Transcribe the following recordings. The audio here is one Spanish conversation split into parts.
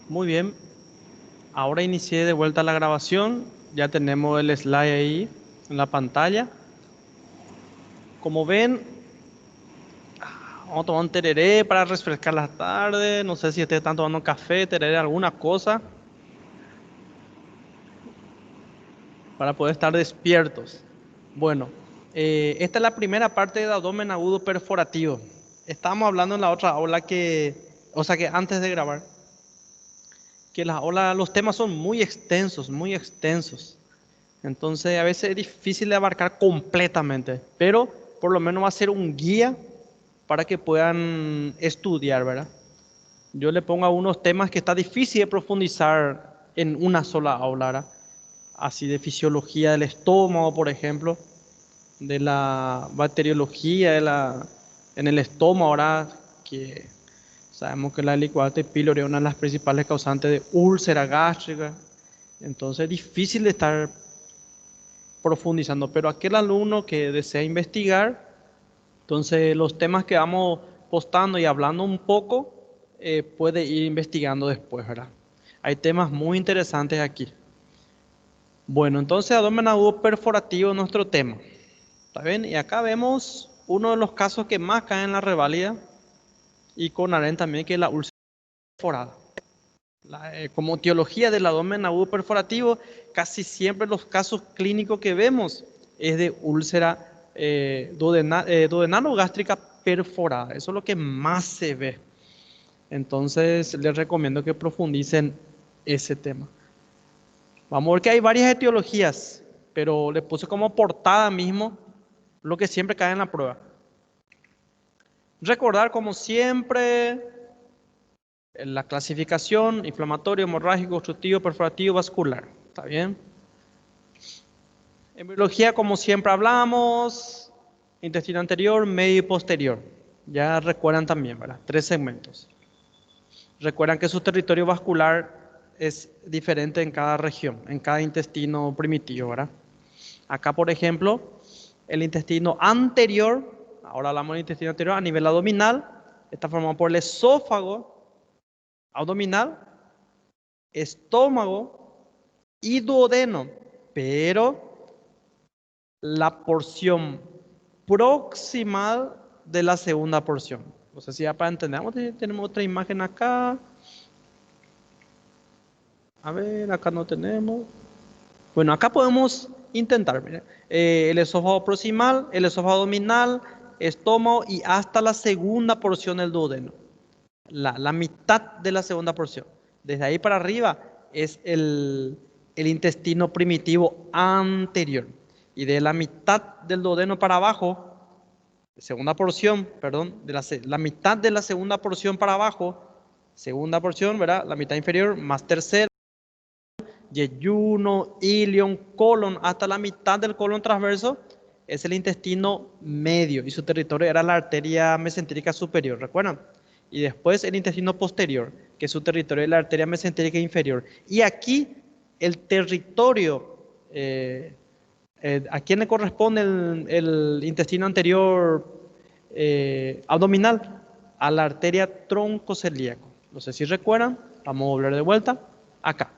Muy bien, ahora inicié de vuelta la grabación. Ya tenemos el slide ahí en la pantalla. Como ven, vamos a tomar un tereré para refrescar la tarde. No sé si ustedes están tomando café, tereré, alguna cosa para poder estar despiertos. Bueno, esta es la primera parte del abdomen agudo perforativo. Estábamos hablando en la otra aula o sea que antes de grabar, que los temas son muy extensos, muy extensos. Entonces a veces es difícil de abarcar completamente, pero por lo menos va a ser un guía para que puedan estudiar, ¿verdad? Yo le pongo algunos temas que está difícil de profundizar en una sola aula, ¿verdad? Así de fisiología del estómago, por ejemplo, de la bacteriología en el estómago, ¿verdad? Que sabemos que la Helicobacter pylori es una de las principales causantes de úlcera gástrica. Entonces es difícil de estar profundizando, pero aquel alumno que desea investigar, entonces los temas que vamos postando y hablando un poco, puede ir investigando después, ¿verdad? Hay temas muy interesantes aquí. Bueno, entonces abdomen agudo perforativo es nuestro tema. ¿Está bien? Y acá vemos uno de los casos que más caen en la reválida y con AREN también, que es la úlcera perforada. Como etiología del abdomen agudo perforativo, casi siempre los casos clínicos que vemos es de úlcera duodenalo-gástrica perforada. Eso es lo que más se ve. Entonces les recomiendo que profundicen ese tema. Vamos a ver que hay varias etiologías, pero les puse como portada mismo lo que siempre cae en la prueba. Recordar como siempre la clasificación: inflamatorio, hemorrágico, obstructivo, perforativo, vascular. ¿Está bien? En biología, como siempre hablamos, intestino anterior, medio y posterior. Ya recuerdan también, ¿verdad? 3 segmentos. Recuerdan que su territorio vascular es diferente en cada región, en cada intestino primitivo, ¿verdad? Acá, por ejemplo, el intestino anterior, ahora hablamos del intestino anterior a nivel abdominal, está formado por el esófago abdominal, estómago y duodeno, pero la porción proximal de la segunda porción. No sé si ya para entender, tenemos otra imagen acá. A ver, acá no tenemos. Bueno, acá podemos intentar, miren. El esófago proximal, el esófago abdominal, estómago y hasta la segunda porción del duodeno. La mitad de la segunda porción. Desde ahí para arriba es el intestino primitivo anterior. Y de la mitad del duodeno para abajo, segunda porción, perdón, la mitad de la segunda porción para abajo, segunda porción, ¿verdad? La mitad inferior más tercera, yeyuno, ilion, colon, hasta la mitad del colon transverso es el intestino medio y su territorio era la arteria mesentérica superior, ¿recuerdan? Y después el intestino posterior, que su territorio es la arteria mesentérica inferior. Y aquí el territorio, ¿a quién le corresponde el intestino anterior abdominal? A la arteria troncocelíaca. No sé si recuerdan, vamos a volver de vuelta acá.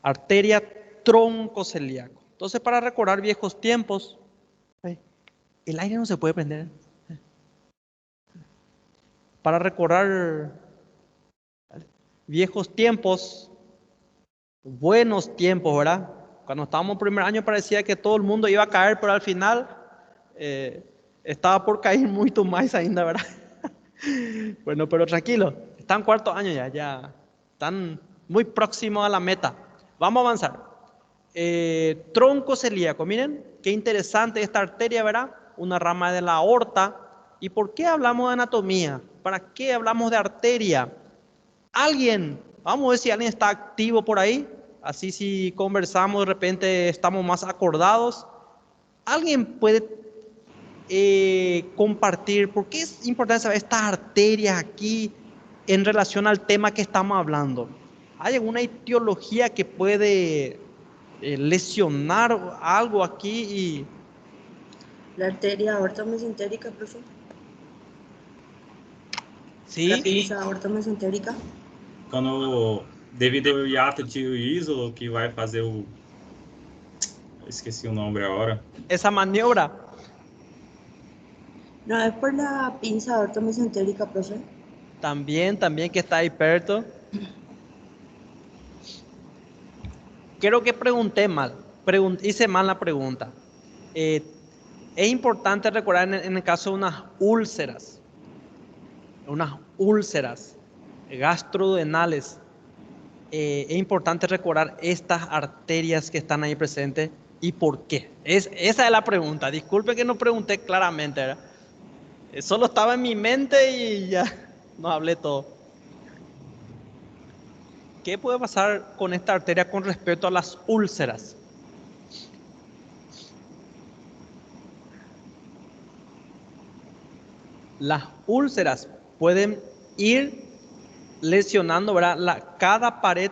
Arteria troncocelíaco. Entonces, para recordar viejos tiempos, el aire no se puede prender. Para recordar viejos tiempos, buenos tiempos, ¿verdad? Cuando estábamos en primer año parecía que todo el mundo iba a caer, pero al final eh, estaba por caer mucho más ainda, ¿verdad? Bueno, pero tranquilo, están cuarto año ya están muy próximos a la meta. Vamos a avanzar. Tronco celíaco, miren, qué interesante esta arteria, ¿verdad? Una rama de la aorta. ¿Y por qué hablamos de anatomía? ¿Para qué hablamos de arteria? Alguien, vamos a ver si alguien está activo por ahí, así si conversamos de repente estamos más acordados. ¿Alguien puede compartir por qué es importante saber estas arterias aquí en relación al tema que estamos hablando? ¿Hay alguna etiología que puede lesionar algo aquí? La arteria aorta mesentérica, profe. Sí, Caracteriza aorta mesentérica. Quando, devido ao hiato de Isolo, que vai fazer o... Eu esqueci o nome agora. Esa maniobra No es por la pinza ortomesentérica, profe. también que está ahí perto. Creo que pregunté mal, hice mal la pregunta. Eh, es importante recordar en el caso de unas úlceras gastrodenales, es importante recordar estas arterias que están ahí presentes y por qué. Esa es la pregunta. Disculpe que no pregunté claramente, ¿verdad? Solo estaba en mi mente y ya no hablé todo. ¿Qué puede pasar con esta arteria con respecto a las úlceras? Las úlceras pueden ir lesionando, ¿verdad? Cada pared,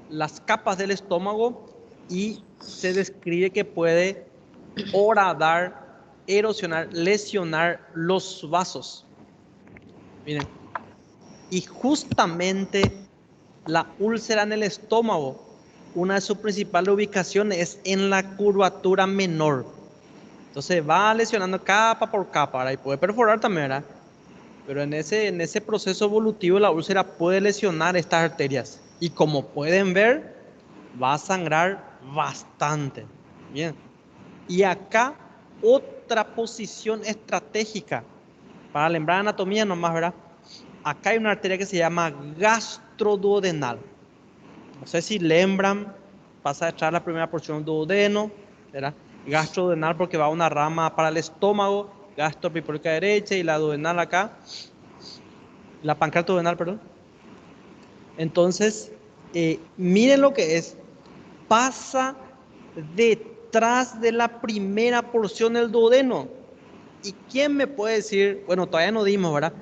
las capas del estómago, y se describe que puede horadar, erosionar, lesionar los vasos. Miren, y justamente la úlcera en el estómago, una de sus principales ubicaciones es en la curvatura menor. Entonces va lesionando capa por capa, ¿verdad? Y puede perforar también, ¿verdad? Pero en ese proceso evolutivo la úlcera puede lesionar estas arterias. Y como pueden ver, va a sangrar bastante. Bien. Y acá otra posición estratégica para lembrar anatomía nomás, ¿verdad? Acá hay una arteria que se llama gastroduodenal. No sé si lembran, pasa a echar la primera porción duodeno, ¿verdad? Gastroduodenal porque va una rama para el estómago, gastropipórica derecha y la duodenal acá, la pancreatoduodenal, perdón. Entonces, miren lo que es, pasa detrás de la primera porción del duodeno. ¿Y quién me puede decir, bueno, todavía no dimos, ¿verdad?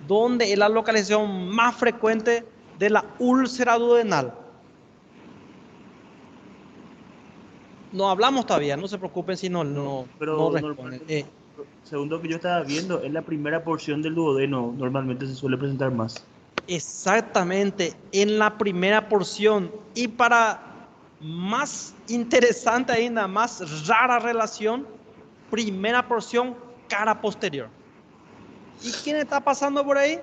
¿Dónde es la localización más frecuente de la úlcera duodenal? No hablamos todavía, no se preocupen si no No, no pero responden. normalmente, según lo que yo estaba viendo, es la primera porción del duodeno. Normalmente se suele presentar más. Exactamente, en la primera porción. Y para más interesante ainda, más rara relación, primera porción, cara posterior. ¿Y quién está pasando por ahí?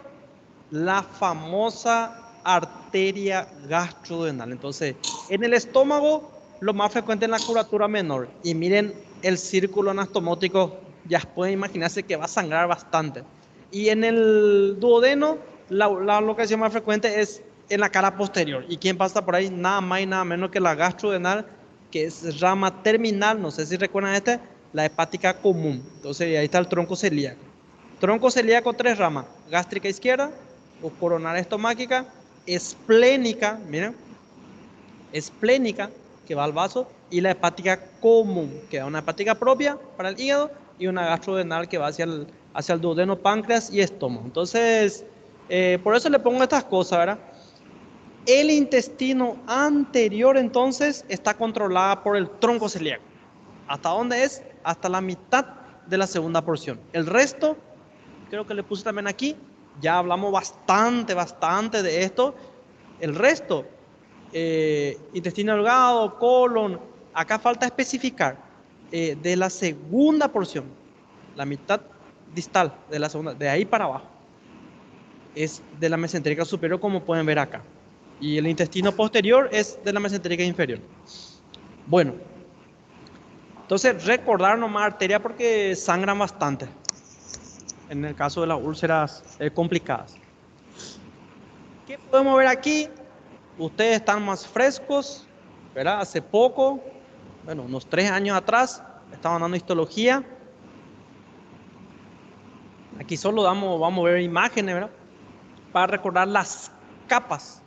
La famosa arteria gastroduodenal. Entonces, en el estómago, lo más frecuente es la curvatura menor. Y miren el círculo anastomótico, ya pueden imaginarse que va a sangrar bastante. Y en el duodeno, la localización más frecuente es en la cara posterior. ¿Y quién pasa por ahí? Nada más y nada menos que la gastroduodenal, que es rama terminal, no sé si recuerdan la hepática común. Entonces, ahí está el tronco celíaco. Tronco celíaco, 3 ramas: gástrica izquierda, o coronaria estomáquica, esplénica, miren, esplénica, que va al vaso, y la hepática común, que es una hepática propia para el hígado, y una gastrodenal que va hacia el duodeno, páncreas y estómago. Entonces, por eso le pongo estas cosas, ¿verdad? El intestino anterior, entonces, está controlada por el tronco celíaco. ¿Hasta dónde es? Hasta la mitad de la segunda porción. El resto, creo que le puse también aquí, ya hablamos bastante de esto. El resto, intestino delgado, colon, acá falta especificar de la segunda porción, la mitad distal de la segunda, de ahí para abajo, es de la mesentérica superior, como pueden ver acá. Y el intestino posterior es de la mesentérica inferior. Bueno, entonces recordar nomás arteria porque sangran bastante en el caso de las úlceras complicadas. ¿Qué podemos ver aquí? Ustedes están más frescos, ¿verdad? Hace poco, bueno, unos 3 años atrás, estaban dando histología. Aquí solo vamos a ver imágenes, ¿verdad? Para recordar las capas: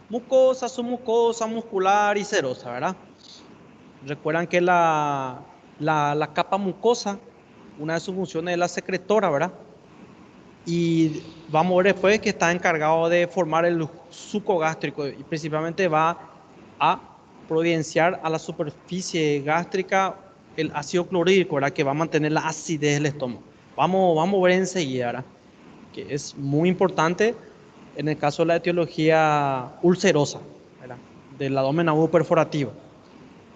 mucosa, submucosa, muscular y serosa, ¿verdad? Recuerdan que la capa mucosa, una de sus funciones es la secretora, ¿verdad? Y vamos a ver después que está encargado de formar el suco gástrico y principalmente va a providenciar a la superficie gástrica el ácido clorhídrico, ¿verdad? Que va a mantener la acidez del estómago. Vamos a ver enseguida, ¿verdad? Que es muy importante en el caso de la etiología ulcerosa, ¿verdad? Del abdomen agudo perforativo.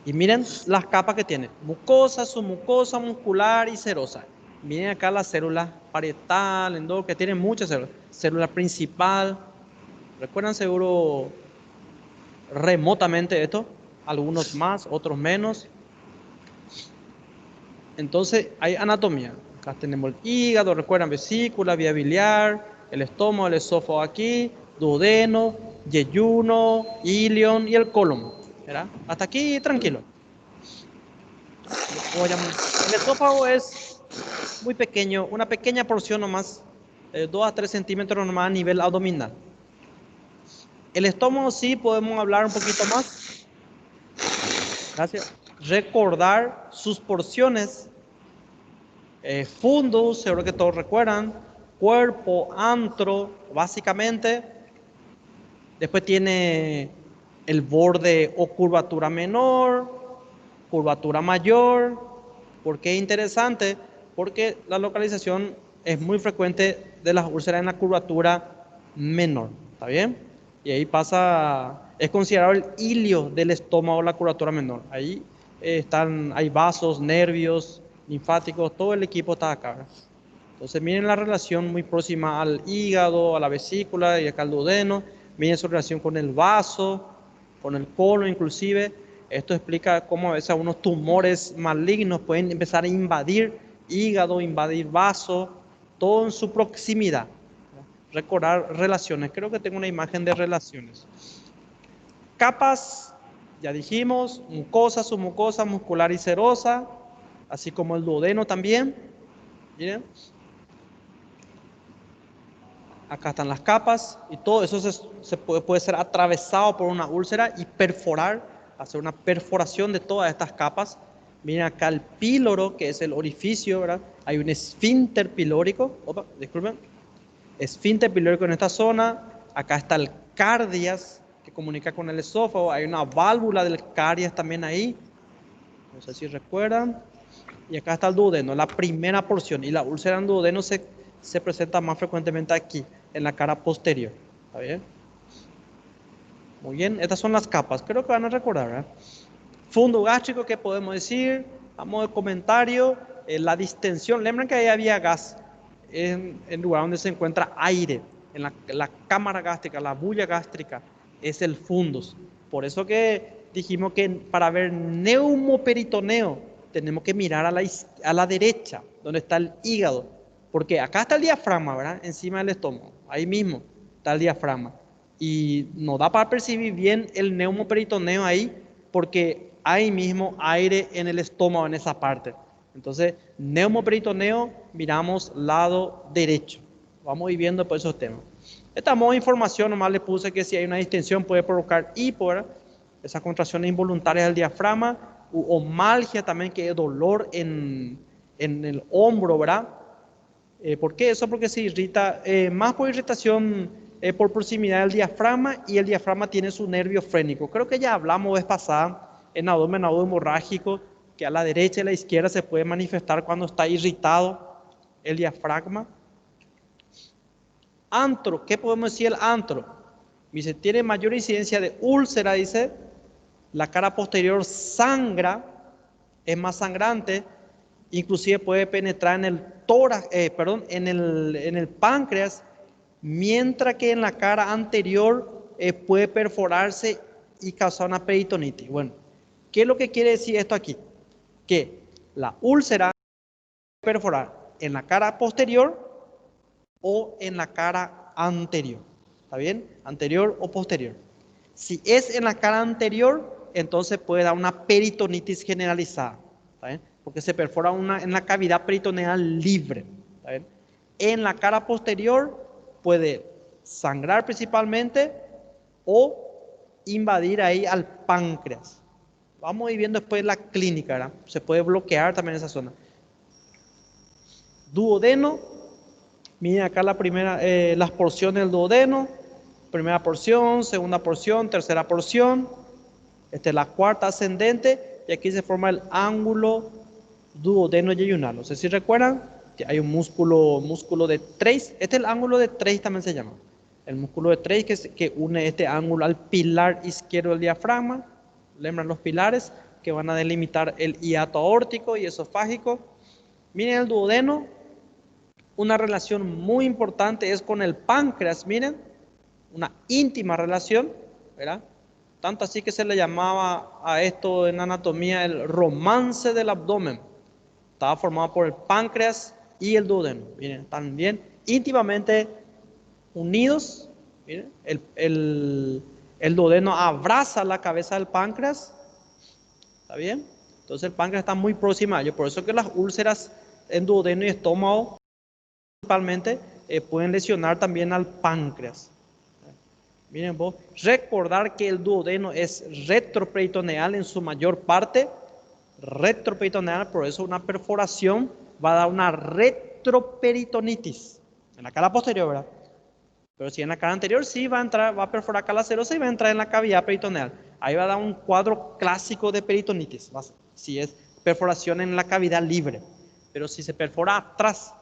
Y miren las capas que tiene: mucosa, submucosa, muscular y serosa. Miren acá las células parietal, endo, que tienen muchas células. Célula principal. ¿Recuerdan seguro remotamente esto? Algunos más, otros menos. Entonces hay anatomía. Acá tenemos el hígado, recuerdan, vesícula, vía biliar, el estómago, el esófago aquí, duodeno, yeyuno, ilion y el colon. ¿Verdad? Hasta aquí tranquilo. El esófago es muy pequeño, una pequeña porción nomás, 2 a 3 centímetros nomás a nivel abdominal. El estómago sí podemos hablar un poquito más. Gracias. Recordar sus porciones. Fundus, seguro que todos recuerdan. Cuerpo, antro, básicamente. Después tiene el borde o curvatura menor, curvatura mayor. ¿Por qué es interesante? Porque la localización es muy frecuente de las úlceras en la curvatura menor. ¿Está bien? Y ahí pasa, es considerado el ilio del estómago, la curvatura menor. Ahí hay vasos, nervios, linfáticos, todo el equipo está acá, ¿verdad? Entonces miren la relación muy próxima al hígado, a la vesícula y acá al duodeno. Miren su relación con el vaso, con el colon inclusive. Esto explica cómo a veces algunos tumores malignos pueden empezar a invadir hígado, invadir vaso, todo en su proximidad. Recordar relaciones. Creo que tengo una imagen de relaciones. Capas, ya dijimos, mucosa, submucosa, muscular y serosa, así como el duodeno también. Miren. Acá están las capas y todo eso puede ser atravesado por una úlcera y perforar, hacer una perforación de todas estas capas. Miren acá el píloro, que es el orificio, ¿verdad? Hay un esfínter pilórico. Opa, disculpen. Esfínter pilórico en esta zona. Acá está el cardias, que comunica con el esófago. Hay una válvula del cardias también ahí. No sé si recuerdan. Y acá está el duodeno, la primera porción. Y la úlcera en duodeno se presenta más frecuentemente aquí, en la cara posterior. ¿Está bien? Muy bien, estas son las capas. Creo que van a recordar, ¿verdad? Fondo gástrico, ¿qué podemos decir? A modo de comentario, la distensión. Lembran que ahí había gas en el lugar donde se encuentra aire, en la cámara gástrica, la bulla gástrica, es el fundus. Por eso que dijimos que para ver neumoperitoneo tenemos que mirar a la derecha, donde está el hígado. Porque acá está el diafragma, ¿verdad? Encima del estómago. Ahí mismo está el diafragma. Y no da para percibir bien el neumoperitoneo ahí, porque hay mismo aire en el estómago, en esa parte. Entonces, neumoperitoneo, miramos lado derecho. Vamos a ir viendo por esos temas. Esta modo de información, nomás le puse que si hay una distensión puede provocar hipo, ¿verdad? Esas contracciones involuntarias del diafragma, o malgia también, que es dolor en el hombro, ¿verdad? ¿Por qué eso? Porque se irrita, más por irritación por proximidad del diafragma, y el diafragma tiene su nervio frénico. Creo que ya hablamos vez pasada en abdomen agudo hemorrágico, que a la derecha y a la izquierda se puede manifestar cuando está irritado el diafragma. Antro, ¿qué podemos decir el antro? Dice, tiene mayor incidencia de úlcera, dice, la cara posterior sangra, es más sangrante, inclusive puede penetrar en el tórax, en el páncreas, mientras que en la cara anterior puede perforarse y causar una peritonitis. Bueno, ¿qué es lo que quiere decir esto aquí? Que la úlcera puede perforar en la cara posterior o en la cara anterior. ¿Está bien? Anterior o posterior. Si es en la cara anterior, entonces puede dar una peritonitis generalizada. ¿Está bien? Porque se perfora en la cavidad peritoneal libre. ¿Está bien? En la cara posterior puede sangrar principalmente o invadir ahí al páncreas. Vamos a ir viendo después la clínica, ¿verdad? Se puede bloquear también esa zona. Duodeno. Miren acá las porciones del duodeno. Primera porción, segunda porción, tercera porción. Esta es la cuarta ascendente. Y aquí se forma el ángulo duodeno-yeyunal. No sé si recuerdan que hay un músculo de Treis. Este es el ángulo de Treis, también se llama. El músculo de Treis que une este ángulo al pilar izquierdo del diafragma. Lembran los pilares que van a delimitar el hiato aórtico y esofágico. Miren el duodeno. Una relación muy importante es con el páncreas, miren. Una íntima relación, ¿verdad? Tanto así que se le llamaba a esto en anatomía el romance del abdomen. Estaba formado por el páncreas y el duodeno. Miren, también íntimamente unidos. Miren, el duodeno abraza la cabeza del páncreas. ¿Está bien? Entonces el páncreas está muy próximo a ello. Por eso que las úlceras en duodeno y estómago principalmente pueden lesionar también al páncreas. Miren vos, recordar que el duodeno es retroperitoneal en su mayor parte. Retroperitoneal, por eso una perforación va a dar una retroperitonitis. En la cara posterior, ¿verdad? Pero si en la cara anterior sí va a entrar, va a perforar acá la serosa y va a entrar en la cavidad peritoneal. Ahí va a dar un cuadro clásico de peritonitis, si es perforación en la cavidad libre. Pero si se perfora atrás,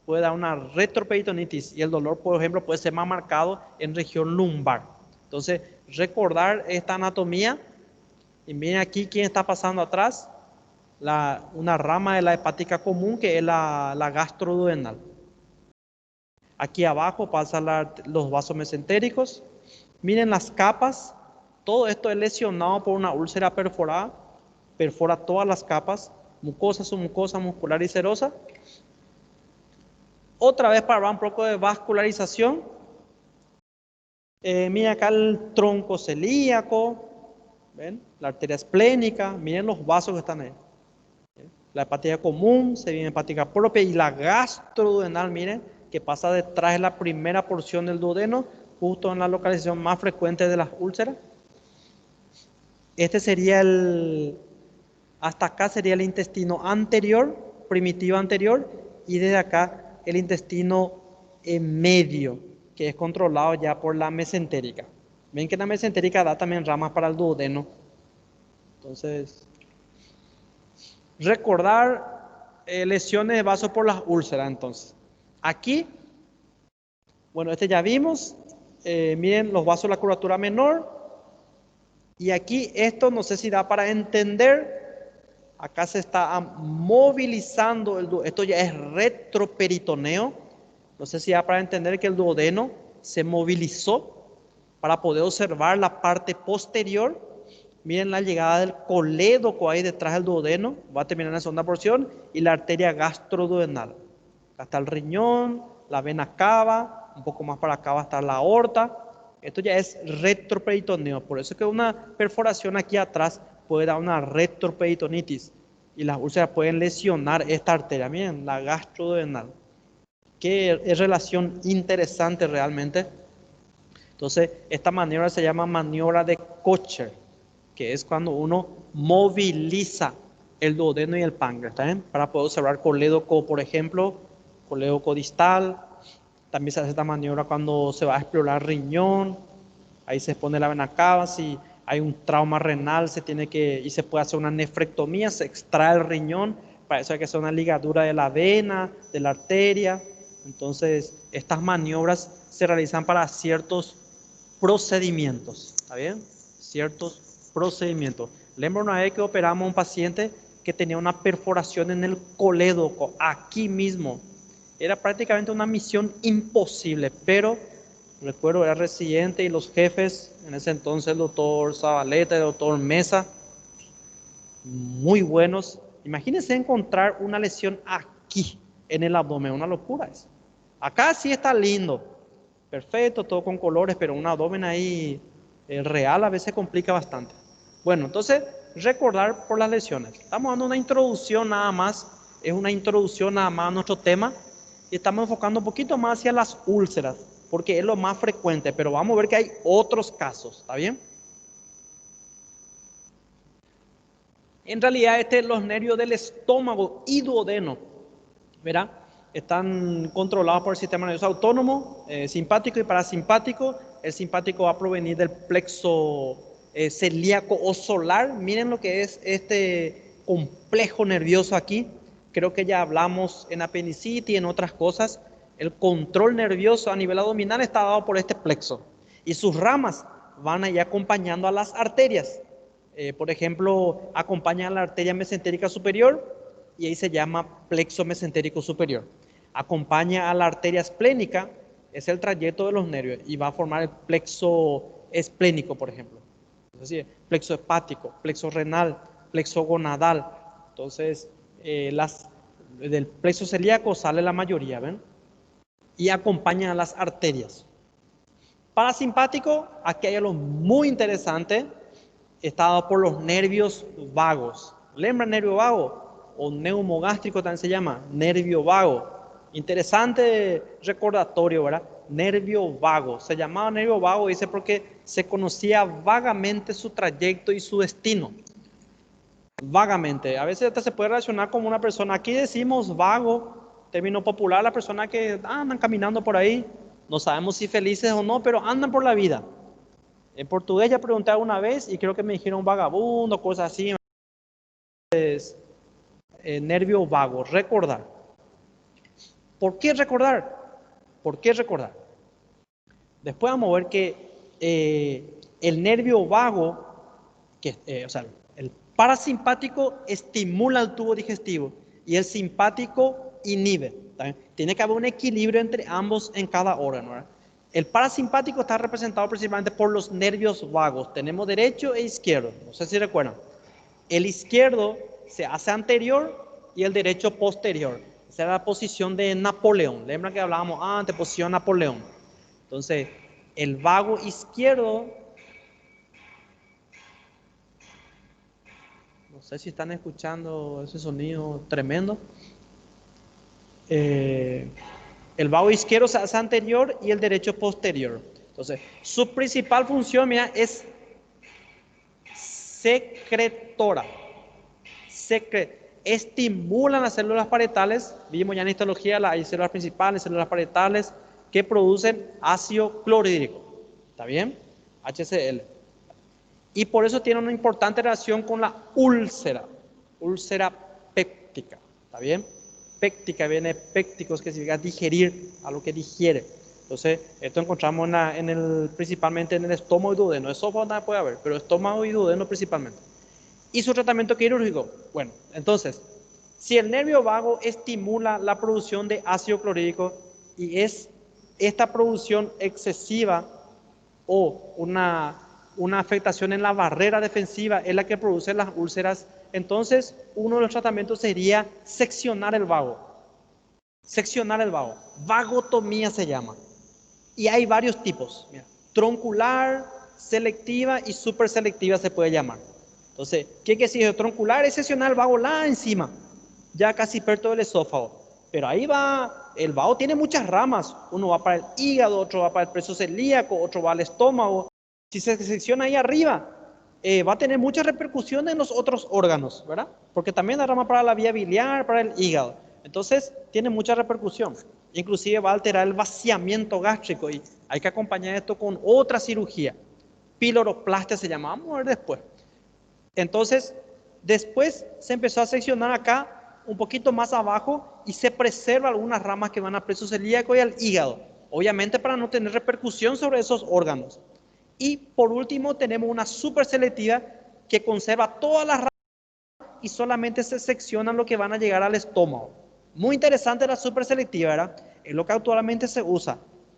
puede dar una retroperitonitis y el dolor, por ejemplo, puede ser más marcado en región lumbar. Entonces, recordar esta anatomía. Y miren aquí quién está pasando atrás. Una rama de la hepática común que es la gastroduodenal. Aquí abajo pasan los vasos mesentéricos. Miren las capas. Todo esto es lesionado por una úlcera perforada. Perfora todas las capas. Mucosa, submucosa, muscular y serosa. Otra vez para hablar un poco de vascularización. Miren acá el tronco celíaco. ¿Ven? La arteria esplénica. Miren los vasos que están ahí. La hepática común, se viene hepática propia y la gastroduodenal, miren, que pasa detrás de la primera porción del duodeno, justo en la localización más frecuente de las úlceras. Este sería hasta acá sería el intestino anterior, primitivo anterior, y desde acá el intestino medio, que es controlado ya por la mesentérica. Ven que la mesentérica da también ramas para el duodeno. Entonces, recordar lesiones de vaso por las úlceras. Entonces, aquí, bueno, este ya vimos. Miren los vasos de la curvatura menor. Y aquí esto no sé si da para entender. Acá se está movilizando, esto ya es retroperitoneo. No sé si da para entender que el duodeno se movilizó para poder observar la parte posterior. Miren la llegada del colédoco ahí detrás del duodeno, va a terminar en la segunda porción, y la arteria gastroduodenal. Acá está el riñón, la vena cava, un poco más para acá va a estar la aorta. Esto ya es retroperitoneo, por eso es que una perforación aquí atrás puede dar una retroperitonitis y las úlceras pueden lesionar esta arteria. Miren, la gastroduodenal. Qué relación interesante realmente. Entonces, esta maniobra se llama maniobra de Kocher, que es cuando uno moviliza el duodeno y el páncreas, ¿está bien? Para poder observar colédoco, por ejemplo, colédoco distal. También se hace esta maniobra cuando se va a explorar riñón. Ahí se expone la vena cava. Si hay un trauma renal, y se puede hacer una nefrectomía, se extrae el riñón. Para eso hay que hacer una ligadura de la vena, de la arteria. Entonces, estas maniobras se realizan para ciertos procedimientos, ¿está bien? Ciertos procedimientos. Lembro una vez que operamos a un paciente que tenía una perforación en el colédoco, aquí mismo. Era prácticamente una misión imposible, pero recuerdo era residente y los jefes, en ese entonces el doctor Zabaleta y el doctor Mesa, muy buenos. Imagínense encontrar una lesión aquí, en el abdomen, una locura eso. Acá sí está lindo, perfecto, todo con colores, pero un abdomen ahí real a veces complica bastante. Bueno, entonces, recordar por las lesiones. Estamos dando una introducción nada más, es una introducción nada más a nuestro tema, y estamos enfocando un poquito más hacia las úlceras, porque es lo más frecuente, pero vamos a ver que hay otros casos, ¿está bien? En realidad, los nervios del estómago y duodeno, ¿verdad? Están controlados por el sistema nervioso autónomo, simpático y parasimpático. El simpático va a provenir del plexo celíaco o solar. Miren lo que es este complejo nervioso aquí. Creo que ya hablamos en apendicitis y en otras cosas. El control nervioso a nivel abdominal está dado por este plexo y sus ramas van ahí acompañando a las arterias. Por ejemplo, acompaña a la arteria mesentérica superior y ahí se llama plexo mesentérico superior. Acompaña a la arteria esplénica, es el trayecto de los nervios y va a formar el plexo esplénico, por ejemplo. Es decir, plexo hepático, plexo renal, plexo gonadal. Entonces, del plexo celíaco sale la mayoría, ¿ven? Y acompaña a las arterias. Parasimpático, aquí hay algo muy interesante, está dado por los nervios vagos. ¿Lembran nervio vago? O neumogástrico también se llama, nervio vago. Interesante recordatorio, ¿verdad? Nervio vago. Se llamaba nervio vago, dice, porque se conocía vagamente su trayecto y su destino. Vagamente. A veces hasta se puede relacionar como una persona. Aquí decimos vago, término popular, la persona que andan caminando por ahí. No sabemos si felices o no, pero andan por la vida. En portugués ya pregunté alguna vez y creo que me dijeron vagabundo, cosas así. Nervio vago, recordar. ¿Por qué recordar? ¿Por qué recordar? Después vamos a ver que el nervio vago, o sea, el parasimpático estimula el tubo digestivo y el simpático inhibe. ¿También? Tiene que haber un equilibrio entre ambos en cada órgano, ¿verdad? El parasimpático está representado principalmente por los nervios vagos. Tenemos derecho e izquierdo. No sé si recuerdan. El izquierdo se hace anterior y el derecho posterior. Esa era la posición de Napoleón. ¿Lembran que hablábamos antes? Posición Napoleón. Entonces, el vago izquierdo, no sé si están escuchando ese sonido tremendo. El vago izquierdo se hace anterior y el derecho posterior. Entonces, su principal función, mira, es secretora. Estimulan las células parietales. Vimos ya en histología, hay células principales, células parietales que producen ácido clorhídrico. ¿Está bien? HCl. Y por eso tiene una importante relación con la úlcera péptica. ¿Está bien? Péptica viene pépticos, que significa digerir, a lo que digiere. Entonces, esto encontramos principalmente en el estómago y duodeno. Esófago nada puede haber, pero estómago y duodeno principalmente. Y su tratamiento quirúrgico. Bueno, entonces, si el nervio vago estimula la producción de ácido clorhídrico y es esta producción excesiva o una afectación en la barrera defensiva es la que produce las úlceras, entonces uno de los tratamientos sería seccionar el vago. Seccionar el vago. Vagotomía se llama. Y hay varios tipos. Mira, troncular, selectiva y superselectiva se puede llamar. Entonces, ¿qué quiere decir? Troncular es seccionar el vago la encima, ya casi perto del esófago. Pero ahí va, el vago tiene muchas ramas. Uno va para el hígado, otro va para el plexo celíaco, otro va al estómago. Si se secciona ahí arriba, va a tener muchas repercusiones en los otros órganos, ¿verdad? Porque también la rama para la vía biliar, para el hígado. Entonces, tiene mucha repercusión. Inclusive va a alterar el vaciamiento gástrico y hay que acompañar esto con otra cirugía. Piloroplastia se llama, vamos a ver después. Entonces, después se empezó a seccionar acá, un poquito más abajo, y se preserva algunas ramas que van al plexo celíaco y al hígado. Obviamente para no tener repercusión sobre esos órganos. Y por último tenemos una superselectiva que conserva todas las ramas y solamente se seccionan lo que van a llegar al estómago. Muy interesante la superselectiva, ¿verdad? Es lo que actualmente se usa.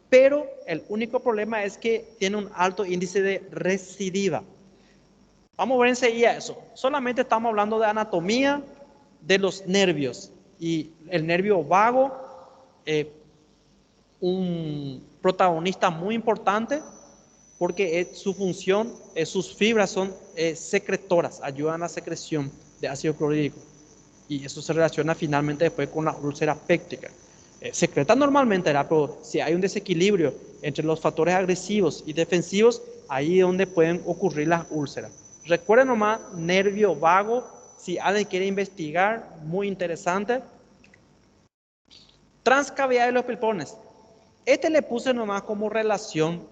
Pero el único problema es que tiene un alto índice de recidiva. Vamos a ver enseguida eso. Solamente estamos hablando de anatomía de los nervios. Y el nervio vago, un protagonista muy importante porque su función, sus fibras son secretoras, ayudan a la secreción de ácido clorhídrico. Y eso se relaciona finalmente después con la úlcera péptica. Secreta normalmente, ¿verdad? Pero si hay un desequilibrio entre los factores agresivos y defensivos, ahí es donde pueden ocurrir las úlceras. Recuerden nomás, nervio vago, si alguien quiere investigar, muy interesante. Transcavidad de los pulmones. Este le puse nomás como relación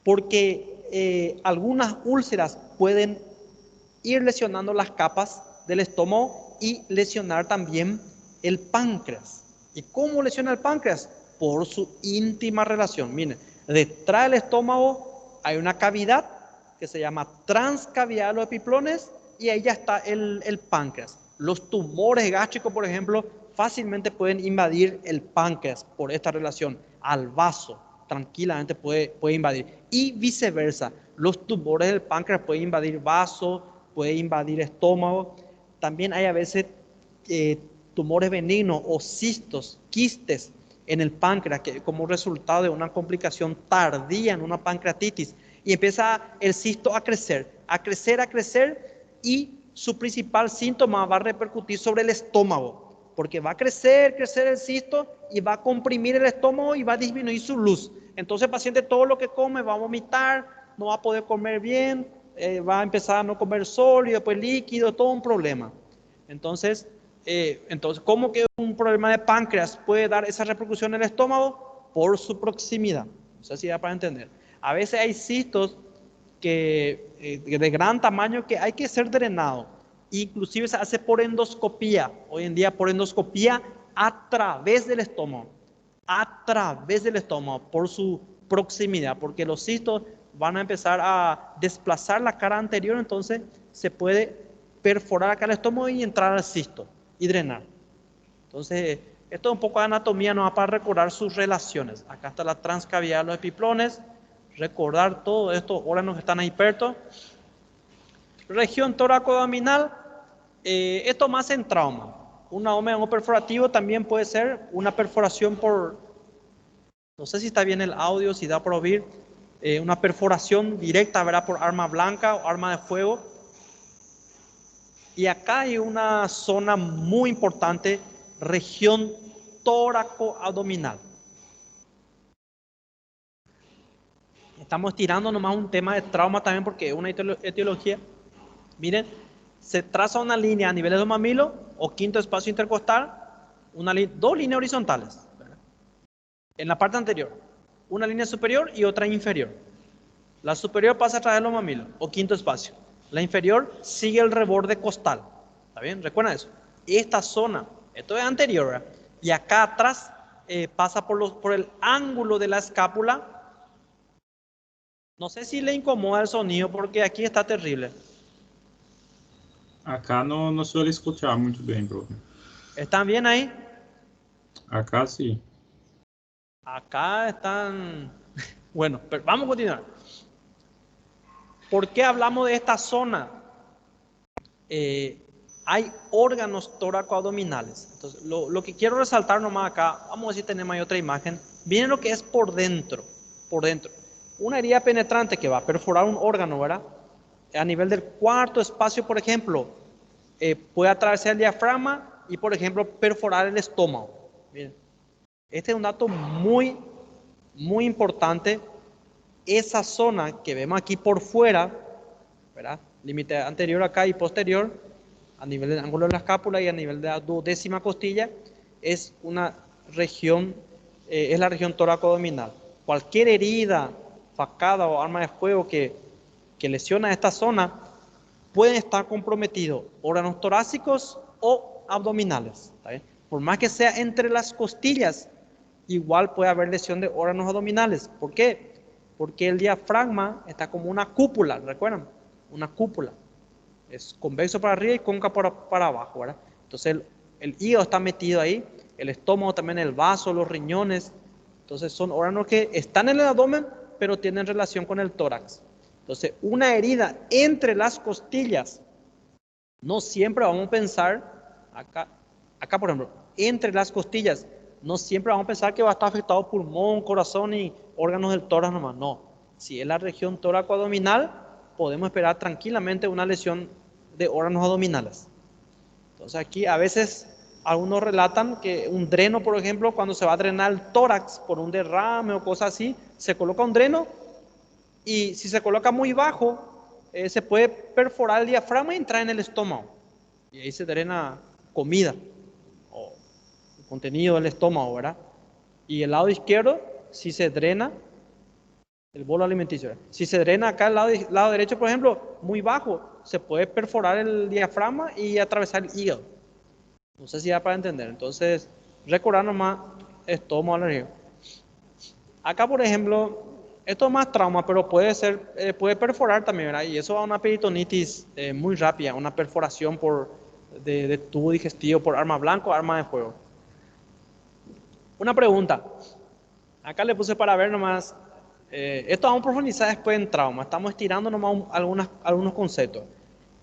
porque algunas úlceras pueden ir lesionando las capas del estómago y lesionar también el páncreas. ¿Y cómo lesiona el páncreas? por su íntima relación. Miren, detrás del estómago hay una cavidad que se llama transcavidad de los epiplones y ahí ya está el páncreas. Los tumores gástricos, por ejemplo, fácilmente pueden invadir el páncreas por esta relación al vaso. Tranquilamente puede invadir. Y viceversa, los tumores del páncreas pueden invadir vaso, puede invadir estómago. También hay a veces tumores benignos o cistos, quistes en el páncreas, que como resultado de una complicación tardía en una pancreatitis. Y empieza el cisto a crecer, y su principal síntoma va a repercutir sobre el estómago, porque va a crecer el cisto y va a comprimir el estómago y va a disminuir su luz. Entonces el paciente todo lo que come va a vomitar, no va a poder comer bien, va a empezar a no comer sólido, después líquido, todo un problema. Entonces, ¿cómo que un problema de páncreas puede dar esa repercusión en el estómago? Por su proximidad. No sé si da para entender. A veces hay cistos de gran tamaño que hay que ser drenado. Inclusive se hace por endoscopía. Hoy en día por endoscopía a través del estómago. Por su proximidad. Porque los cistos van a empezar a desplazar la cara anterior, entonces se puede perforar acá el estómago y entrar al cisto y drenar. Entonces, esto es un poco de anatomía, no va para recordar sus relaciones. Acá está la transcavidad de los epiplones, recordar todos estos órganos que están ahí perto. Región tóraco-abdominal, esto más en trauma. Un abdomen perforativo también puede ser una perforación por, no sé si está bien el audio, si da para oír, una perforación directa, ¿verdad? Por arma blanca o arma de fuego. Y acá hay una zona muy importante, región tóraco-abdominal. Estamos tirando nomás un tema de trauma también porque es una etiología. Miren, se traza una línea a nivel de los mamilos o quinto espacio intercostal, dos líneas horizontales, ¿verdad? En la parte anterior, una línea superior y otra inferior. La superior pasa a través de los mamilos o quinto espacio. La inferior sigue el reborde costal. ¿Está bien? ¿Recuerdan eso? Esta zona, esto es anterior, ¿verdad? Y acá atrás pasa por el ángulo de la escápula. No sé si le incomoda el sonido porque aquí está terrible. Acá no suele escuchar muito bem, bro. ¿Están bien ahí? Acá sí. Acá están... Bueno, pero vamos a continuar. ¿Por qué hablamos de esta zona? Hay órganos tóraco-abdominales. Entonces, lo que quiero resaltar nomás acá, vamos a ver si tenemos ahí otra imagen. Miren lo que es por dentro. Una herida penetrante que va a perforar un órgano, ¿verdad? A nivel del cuarto espacio, por ejemplo, puede atravesar el diafragma y, por ejemplo, perforar el estómago. Miren, este es un dato muy, muy importante. Esa zona que vemos aquí por fuera, ¿verdad? Límite anterior acá y posterior, a nivel del ángulo de la escápula y a nivel de la duodécima costilla, es una región, es la región tóraco-abdominal. Cualquier herida, facada o arma de fuego que lesiona esta zona, pueden estar comprometidos órganos torácicos o abdominales. ¿Está bien? Por más que sea entre las costillas, igual puede haber lesión de órganos abdominales. ¿Por qué? Porque el diafragma está como una cúpula, ¿recuerdan? Una cúpula. Es convexo para arriba y cóncavo para abajo, ¿verdad? Entonces el hígado está metido ahí, el estómago también, el vaso, los riñones. Entonces son órganos que están en el abdomen, pero tienen relación con el tórax. Entonces una herida entre las costillas, no siempre vamos a pensar, acá por ejemplo, entre las costillas, no siempre vamos a pensar que va a estar afectado pulmón, corazón y órganos del tórax nomás. No, si es la región tóraco-abdominal, podemos esperar tranquilamente una lesión de órganos abdominales. Entonces aquí a veces algunos relatan que un dreno, por ejemplo, cuando se va a drenar el tórax por un derrame o cosas así, se coloca un dreno y si se coloca muy bajo, se puede perforar el diafragma y entrar en el estómago. Y ahí se drena comida o el contenido del estómago, ¿verdad? Y el lado izquierdo, si se drena el bolo alimenticio, ¿verdad? Si se drena acá el lado derecho, por ejemplo, muy bajo, se puede perforar el diafragma y atravesar el hígado. No sé si da para entender. Entonces, recordar nomás estómago, alergia. Acá, por ejemplo, esto es más trauma, pero puede perforar también, ¿verdad? Y eso va a una peritonitis muy rápida, una perforación de tubo digestivo por arma blanca o arma de fuego. Una pregunta. Acá le puse para ver nomás. Esto vamos a profundizar después en trauma. Estamos estirando nomás algunos conceptos.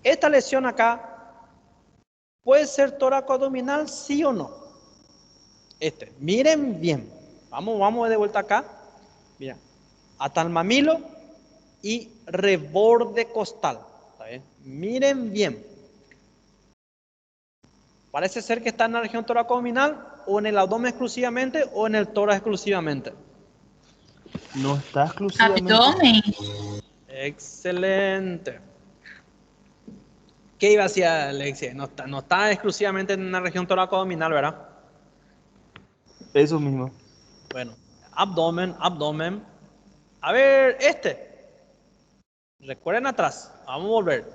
Esta lesión acá puede ser tóraco-abdominal, sí o no. Miren bien. Vamos de vuelta acá. Mira, hasta el mamilo y reborde costal. ¿Está bien? Miren bien. Parece ser que está en la región tóraco-abdominal o en el abdomen exclusivamente o en el tórax exclusivamente. No está exclusivamente. Abdomen. Excelente. ¿Qué iba a decir Alexia? No está exclusivamente en la región tóraco-abdominal, ¿verdad? Eso mismo. Bueno, abdomen. A ver, recuerden atrás. Vamos a volver.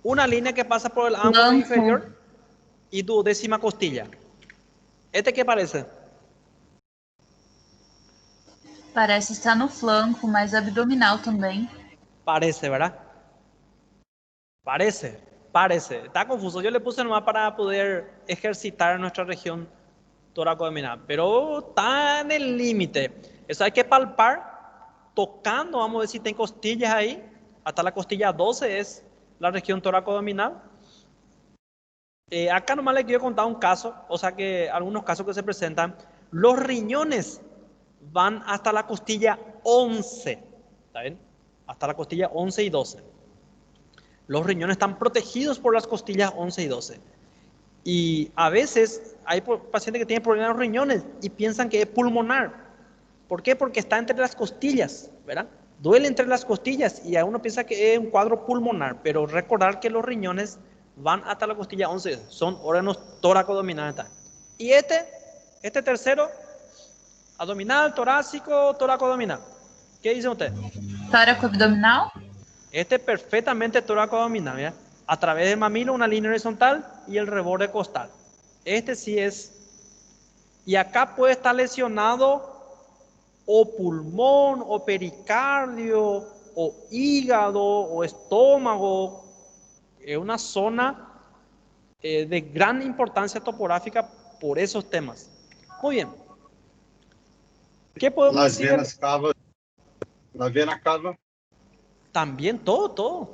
Una línea que pasa por el ángulo Flanco. inferior y duodécima costilla. ¿Qué parece? Parece estar no flanco, mas abdominal também. Parece, ¿verdad? Parece. Está confuso. Yo le puse nomás para poder ejercitar nuestra región tóraco-abdominal, pero está en el límite. Eso hay que palpar, tocando, vamos a ver si tem costillas ahí. Hasta la costilla 12 es la región tóraco-abdominal. Acá nomás les quiero contar un caso, o sea que algunos casos que se presentan. Los riñones van hasta la costilla 11, ¿está bien? Hasta la costilla 11 y 12. Los riñones están protegidos por las costillas 11 y 12. Y a veces hay pacientes que tienen problemas en los riñones y piensan que es pulmonar. ¿Por qué? Porque está entre las costillas, ¿verdad? Duele entre las costillas y a uno piensa que es un cuadro pulmonar, pero recordar que los riñones van hasta la costilla 11, son órganos tóraco-abdominales. Y este tercero, abdominal, torácico, tóraco-abdominal. ¿Qué dice usted? Tóraco abdominal. Perfectamente tóraco-abdominal, ¿ya? A través del mamilo, una línea horizontal y el reborde costal. Sí es. Y acá puede estar lesionado o pulmón, o pericardio, o hígado, o estómago. Es una zona de gran importancia topográfica por esos temas. Muy bien. ¿Qué podemos Las decir? venas cava. La vena cava. También todo.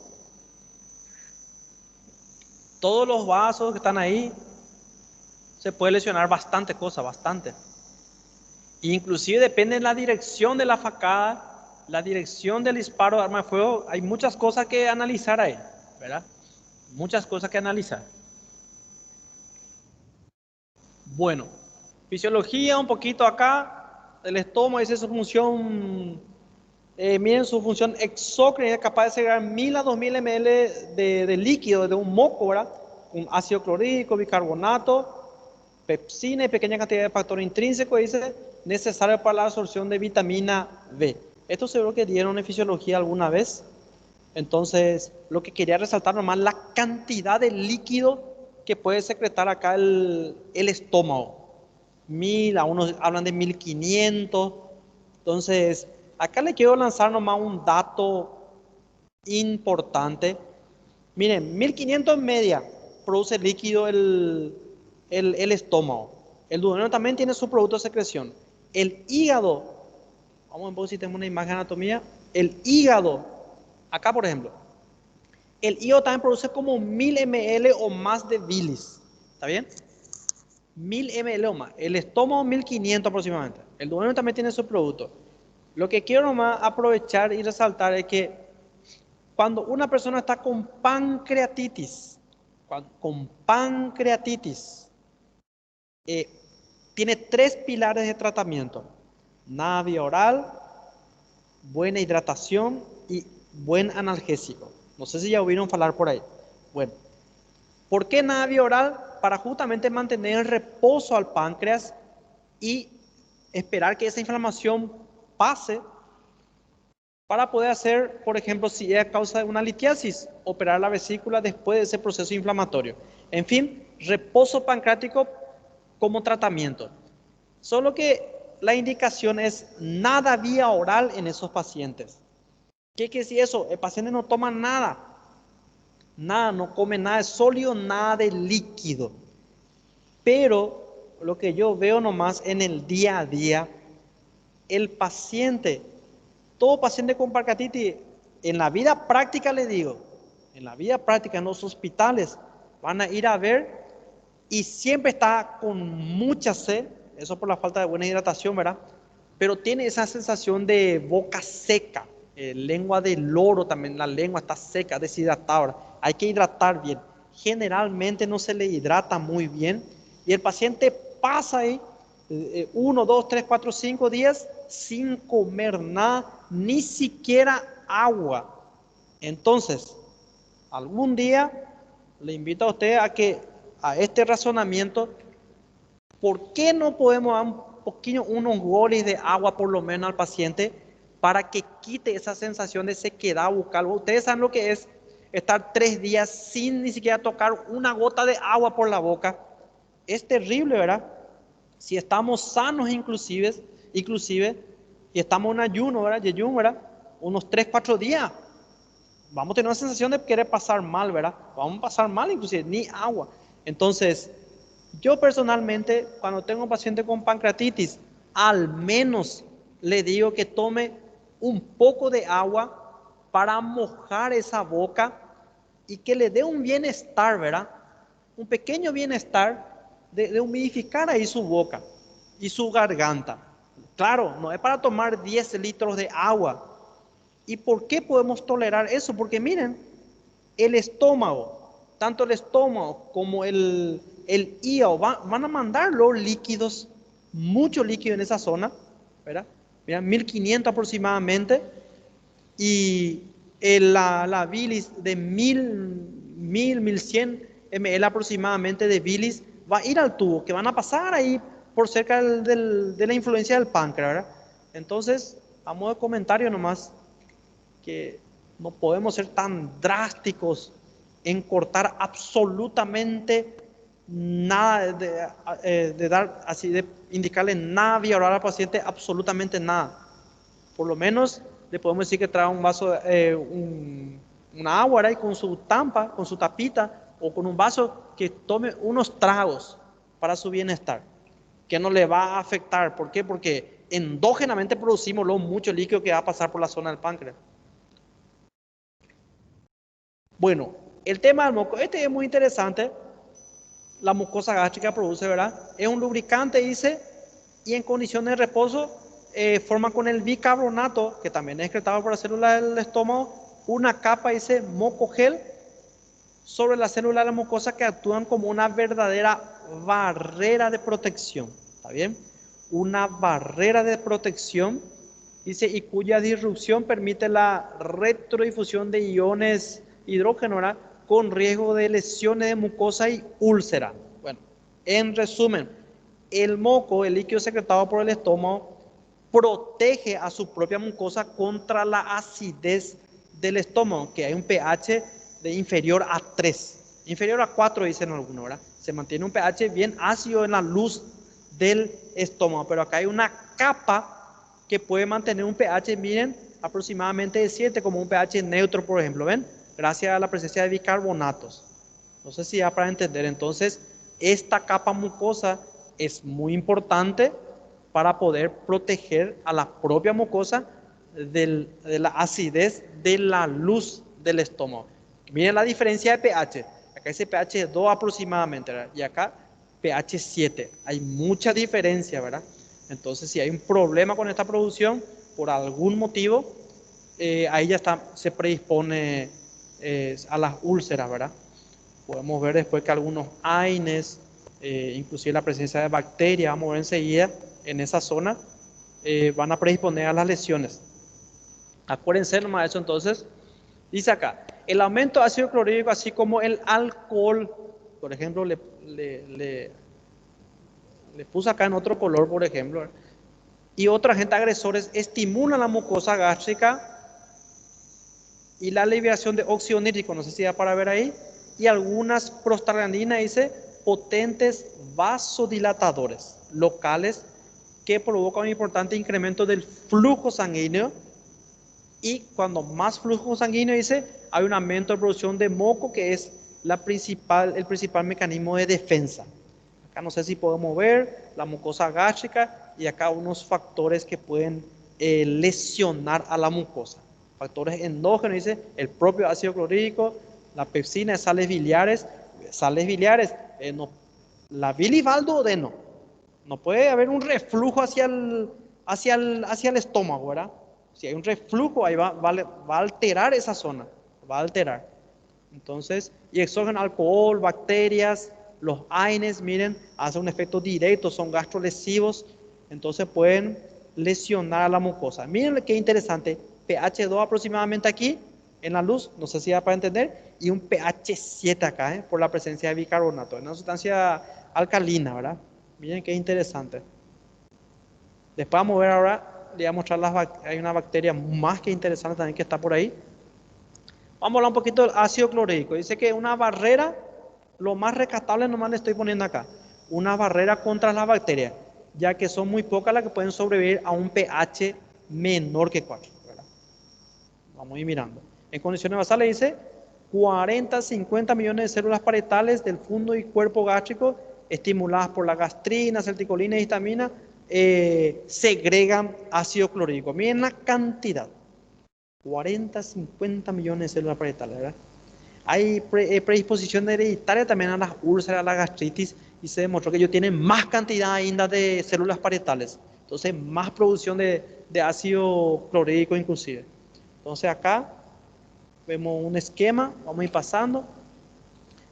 Todos los vasos que están ahí, se puede lesionar bastante cosas, bastante. Inclusive depende de la dirección de la facada, la dirección del disparo de arma de fuego. Hay muchas cosas que analizar ahí, ¿verdad? Muchas cosas que analizar. Bueno, fisiología un poquito acá. El estómago dice su función, miren su función exócrina, capaz de segregar 1000 a 2000 ml de líquido, de un moco, ¿verdad? Con ácido clorhídrico, bicarbonato, pepsina y pequeña cantidad de factor intrínseco, dice, necesario para la absorción de vitamina B. Esto seguro que dieron en fisiología alguna vez. Entonces, lo que quería resaltar nomás, la cantidad de líquido que puede secretar acá el estómago. 1000, algunos hablan de 1500. Entonces, acá le quiero lanzar nomás un dato importante. Miren, 1500 en media produce líquido el estómago. El duodeno también tiene su producto de secreción. El hígado, vamos a ver si tenemos una imagen de anatomía. El hígado, acá por ejemplo, el hígado también produce como 1000 ml o más de bilis. ¿Está bien? 1000 ml o más. El estómago 1500 aproximadamente. El duodeno también tiene su producto. Lo que quiero nomás aprovechar y resaltar es que cuando una persona está con pancreatitis, tiene 3 pilares de tratamiento: nada vía oral, buena hidratación y buen analgésico. No sé si ya oyeron hablar por ahí. Bueno, ¿por qué nada vía oral? Para justamente mantener el reposo al páncreas y esperar que esa inflamación pase para poder hacer, por ejemplo, si es a causa de una litiasis, operar la vesícula después de ese proceso inflamatorio. En fin, reposo pancreático como tratamiento. Solo que la indicación es nada vía oral en esos pacientes. ¿Qué quiere decir eso? El paciente no toma nada. Nada, no come nada de sólido, nada de líquido. Pero lo que yo veo nomás en el día a día, el paciente, todo paciente con pancreatitis, en la vida práctica le digo, en la vida práctica en los hospitales, van a ir a ver y siempre está con mucha sed, eso por la falta de buena hidratación, ¿verdad? Pero tiene esa sensación de boca seca, lengua de loro también, la lengua está seca, deshidratada, ¿verdad? Hay que hidratar bien. Generalmente no se le hidrata muy bien y el paciente pasa ahí 1, 2, 3, 4, 5 días sin comer nada, ni siquiera agua. Entonces, algún día le invito a usted a que a este razonamiento, ¿por qué no podemos dar un poquito, unos goles de agua por lo menos al paciente para que quite esa sensación de sequedad bucal? Ustedes saben lo que es estar 3 días sin ni siquiera tocar una gota de agua por la boca. Es terrible, ¿verdad? Si estamos sanos inclusive, y estamos en ayuno, ¿verdad? Yeyun, ¿verdad? Unos 3, 4 días. Vamos a tener una sensación de querer pasar mal, ¿verdad? Vamos a pasar mal inclusive, ni agua. Entonces, yo personalmente, cuando tengo un paciente con pancreatitis, al menos le digo que tome un poco de agua para mojar esa boca y que le dé un bienestar, ¿verdad? Un pequeño bienestar de humidificar ahí su boca y su garganta. Claro, no es para tomar 10 litros de agua. ¿Y por qué podemos tolerar eso? Porque miren, el estómago, tanto el estómago como el hígado van a mandar los líquidos, mucho líquido en esa zona, ¿verdad? Mira, 1500 aproximadamente, y la bilis de 1100 ml aproximadamente de bilis va a ir al tubo, que van a pasar ahí por cerca de la influencia del páncreas, ¿verdad? Entonces, a modo de comentario nomás, que no podemos ser tan drásticos en cortar absolutamente nada, de dar así, de indicarle nada vía oral al paciente, absolutamente nada. Por lo menos le podemos decir que traiga un vaso, una agua ahí con su tampa, con su tapita, o con un vaso, que tome unos tragos para su bienestar, que no le va a afectar. ¿Por qué? Porque endógenamente producimos mucho líquido que va a pasar por la zona del páncreas. Bueno, el tema del moco, este es muy interesante. La mucosa gástrica produce, ¿verdad? Es un lubricante, dice, y en condiciones de reposo forma con el bicarbonato, que también es excretado por las células del estómago, una capa, dice, mocogel, sobre las células de la mucosa, que actúan como una verdadera barrera de protección. ¿Está bien? Una barrera de protección, dice, y cuya disrupción permite la retrodifusión de iones hidrógeno, ¿verdad? Con riesgo de lesiones de mucosa y úlcera. Bueno, en resumen, el moco, el líquido secretado por el estómago, protege a su propia mucosa contra la acidez del estómago, que hay un pH de inferior a 3, inferior a 4 dicen algunos, ¿verdad? Se mantiene un pH bien ácido en la luz del estómago, pero acá hay una capa que puede mantener un pH, miren, aproximadamente de 7, como un pH neutro, por ejemplo, ¿ven? Gracias a la presencia de bicarbonatos. No sé si ya para entender. Entonces, esta capa mucosa es muy importante para poder proteger a la propia mucosa de la acidez de la luz del estómago. Miren la diferencia de pH. Acá ese pH 2 aproximadamente, ¿verdad? Y acá pH 7. Hay mucha diferencia, ¿verdad? Entonces, si hay un problema con esta producción, por algún motivo, ahí ya está, se predispone a las úlceras, ¿verdad? Podemos ver después que algunos AINES, inclusive la presencia de bacterias, vamos a ver enseguida, en esa zona, van a predisponer a las lesiones. Acuérdense nomás de eso. Entonces, dice acá, el aumento de ácido clorhídrico, así como el alcohol, por ejemplo, le puse acá en otro color, por ejemplo, y otros agentes agresores estimulan la mucosa gástrica y la liberación de óxido nítrico, no sé si da para ver ahí, y algunas prostaglandinas, dice, potentes vasodilatadores locales que provoca un importante incremento del flujo sanguíneo. Y cuando más flujo sanguíneo dice, hay un aumento de producción de moco, que es el principal mecanismo de defensa. Acá no sé si podemos ver la mucosa gástrica y acá unos factores que pueden lesionar a la mucosa. Factores endógenos, dice el propio ácido clorhídrico, la pepsina de sales biliares. La bilis va al duodeno. No puede haber un reflujo hacia el estómago, ¿verdad? Si hay un reflujo, ahí va a alterar esa zona, va a alterar. Entonces, y exógeno, alcohol, bacterias, los AINES, miren, hacen un efecto directo, son gastrolesivos, entonces pueden lesionar a la mucosa. Miren qué interesante, pH 2 aproximadamente aquí, en la luz, no sé si da para entender, y un pH 7 acá, por la presencia de bicarbonato, es una sustancia alcalina, ¿verdad? Miren qué interesante. Después vamos a ver ahora, le voy a mostrar hay una bacteria más que interesante también que está por ahí. Vamos a hablar un poquito del ácido clorhídrico. Dice que una barrera, lo más rescatable nomás le estoy poniendo acá, una barrera contra las bacterias, ya que son muy pocas las que pueden sobrevivir a un pH menor que 4, ¿verdad? Vamos a ir mirando. En condiciones basales dice 40, 50 millones de células parietales del fondo y cuerpo gástrico, estimuladas por la gastrina, acetilcolina y histamina, segregan ácido clorhídrico. Miren la cantidad. 40, 50 millones de células parietales, ¿verdad? Hay predisposición hereditaria también a las úlceras, a la gastritis, y se demostró que ellos tienen más cantidad ainda de células parietales. Entonces, más producción de ácido clorhídrico inclusive. Entonces, acá vemos un esquema, vamos a ir pasando.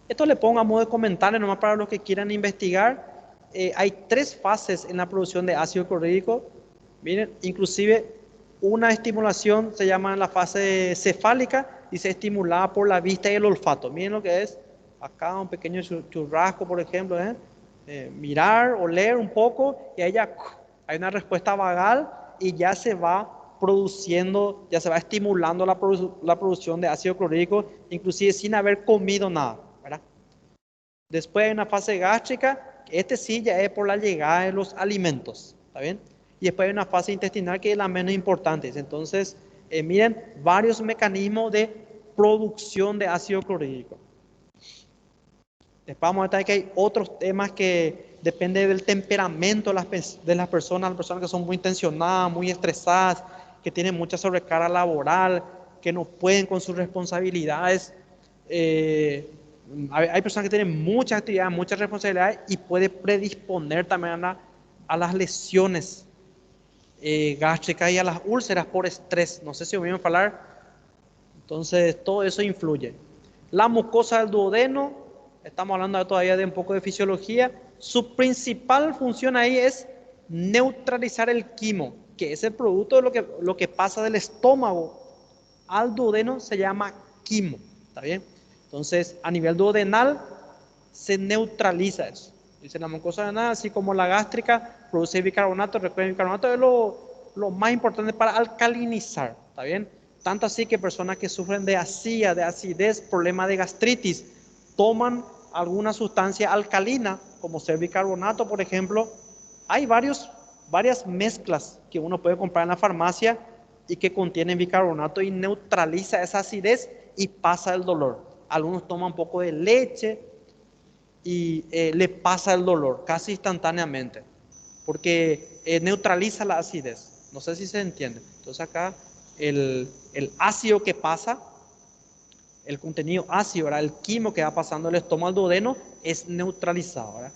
Esto le pongo a modo de comentario nomás para los que quieran investigar. Hay 3 fases en la producción de ácido clorhídrico. Miren, inclusive una estimulación se llama la fase cefálica y se estimulada por la vista y el olfato. Miren lo que es acá un pequeño churrasco, por ejemplo, mirar, oler un poco y ahí ya hay una respuesta vagal y ya se va produciendo, ya se va estimulando la producción de ácido clorhídrico, inclusive sin haber comido nada, ¿verdad? Después hay una fase gástrica, que sí ya es por la llegada de los alimentos, ¿está bien? Y después hay una fase intestinal que es la menos importante. Entonces, miren, varios mecanismos de producción de ácido clorhídrico. Después vamos a ver que hay otros temas que dependen del temperamento de las personas que son muy tensionadas, muy estresadas, que tienen mucha sobrecarga laboral, que no pueden con sus responsabilidades. Hay personas que tienen muchas actividades, muchas responsabilidades y puede predisponer también a las lesiones gástricas y a las úlceras por estrés. No sé si oímos hablar. Entonces, todo eso influye. La mucosa del duodeno, estamos hablando todavía de un poco de fisiología. Su principal función ahí es neutralizar el quimo, que es el producto de lo que pasa del estómago al duodeno, se llama quimo. ¿Está bien? Entonces, a nivel duodenal, se neutraliza eso. Dice la mucosa duodenal, así como la gástrica, produce bicarbonato. Recuerden, el bicarbonato es lo más importante para alcalinizar. ¿Está bien? Tanto así que personas que sufren de asía, de acidez, problemas de gastritis, toman alguna sustancia alcalina, como ser bicarbonato, por ejemplo. Hay varias mezclas que uno puede comprar en la farmacia y que contienen bicarbonato y neutraliza esa acidez y pasa el dolor. Algunos toman un poco de leche y le pasa el dolor casi instantáneamente, porque neutraliza la acidez. No sé si se entiende. Entonces acá el ácido que pasa, el contenido ácido, ¿verdad? El quimo que va pasando del estómago al duodeno es neutralizado, ¿verdad?